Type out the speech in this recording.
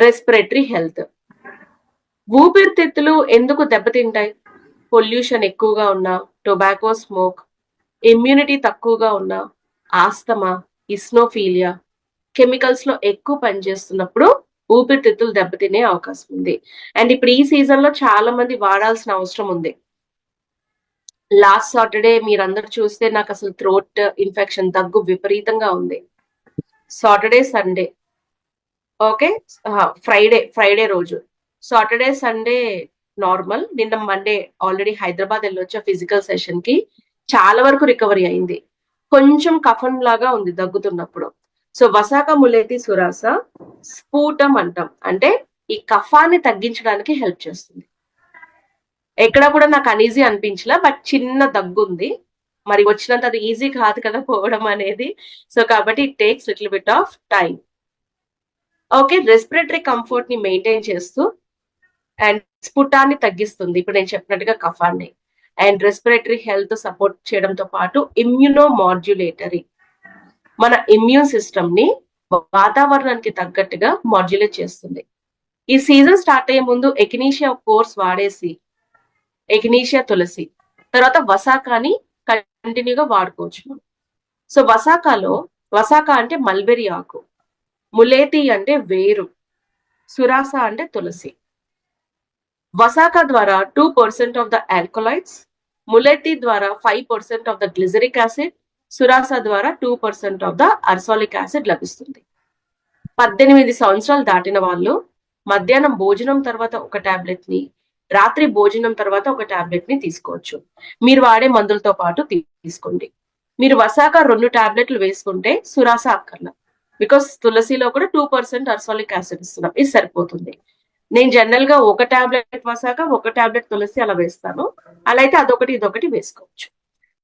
Respiratory health. ఊపిరితిత్తులు ఎందుకు దెబ్బతింటాయి? పొల్యూషన్ ఎక్కువగా ఉన్నా, టొబాకో స్మోక్, ఇమ్యూనిటీ తక్కువగా ఉన్నా, ఆస్తమా, ఇస్నోఫీలియా, కెమికల్స్ లో ఎక్కువ పనిచేస్తున్నప్పుడు ఊపిరితిత్తులు దెబ్బతినే అవకాశం ఉంది. అండ్ ఇప్పుడు ఈ సీజన్ లో చాలా మంది వాడాల్సిన అవసరం ఉంది. లాస్ట్ సాటర్డే మీరందరూ చూస్తే నాకు అసలు థ్రోట్ ఇన్ఫెక్షన్, దగ్గు విపరీతంగా ఉంది. సాటర్డే సండే, ఓకే, ఫ్రైడే రోజు, సాటర్డే సండే నార్మల్. నిన్న మండే ఆల్రెడీ హైదరాబాద్ వెళ్ళొచ్చా ఫిజికల్ సెషన్ కి, చాలా వరకు రికవరీ అయింది. కొంచెం కఫం లాగా ఉంది దగ్గుతున్నప్పుడు. సో వసాక ములేతి సురాస స్ఫూటం అంటాం, అంటే ఈ కఫాన్ని తగ్గించడానికి హెల్ప్ చేస్తుంది. ఎక్కడ కూడా నాకు అనీజీ అనిపించలా, బట్ చిన్న దగ్గు ఉంది. మరి వచ్చినంత అది ఈజీ కాదు కదా పోవడం అనేది. సో కాబట్టి it takes little bit of time. Okay, respiratory comfort ని మెయింటైన్ చేస్తూ అండ్ స్ఫుటాన్ని తగ్గిస్తుంది, ఇప్పుడు నేను చెప్పినట్టుగా కఫాన్ని. అండ్ రెస్పిరేటరీ హెల్త్ సపోర్ట్ చేయడంతో పాటు ఇమ్యూనో మాడ్యులేటరీ, మన ఇమ్యూన్ సిస్టమ్ ని వాతావరణానికి తగ్గట్టుగా మాడ్యులేట్ చేస్తుంది. ఈ సీజన్ స్టార్ట్ అయ్యే ముందు ఎకినీషియా కోర్స్ వాడేసి, ఎకినీషియా తులసి తర్వాత వసాకాని కంటిన్యూగా వాడుకోవచ్చు. సో వసాక అంటే మల్బెరీ ఆకు, ములేతి అంటే వేరు, సురాస అంటే తులసి. వసాక ద్వారా 2% ఆఫ్ ద ఆల్కలాయిడ్స్, ములేతి ద్వారా 5% ఆఫ్ ద గ్లిజరిక్ యాసిడ్, సురాస ద్వారా 2% ఆఫ్ ద అర్సాలిక్ యాసిడ్ లభిస్తుంది. 18 సంవత్సరాలు దాటిన వాళ్ళు మధ్యాహ్నం భోజనం తర్వాత ఒక టాబ్లెట్ ని, రాత్రి భోజనం తర్వాత ఒక టాబ్లెట్ ని తీసుకోవచ్చు. మీరు వాడే మందులతో పాటు తీసుకోండి. మీరు వసాక 2 టాబ్లెట్లు వేసుకుంటే సురాస అక్కర్ల, బికాస్ తులసిలో కూడా 2% అర్సాలిక్ యాసిడ్ ఇస్తున్నాం, ఇది సరిపోతుంది. నేను జనరల్ గా ఒక టాబ్లెట్ వసాక, ఒక టాబ్లెట్ తులసి అలా వేస్తాను. అలా అయితే అదొకటి ఇదొకటి వేసుకోవచ్చు.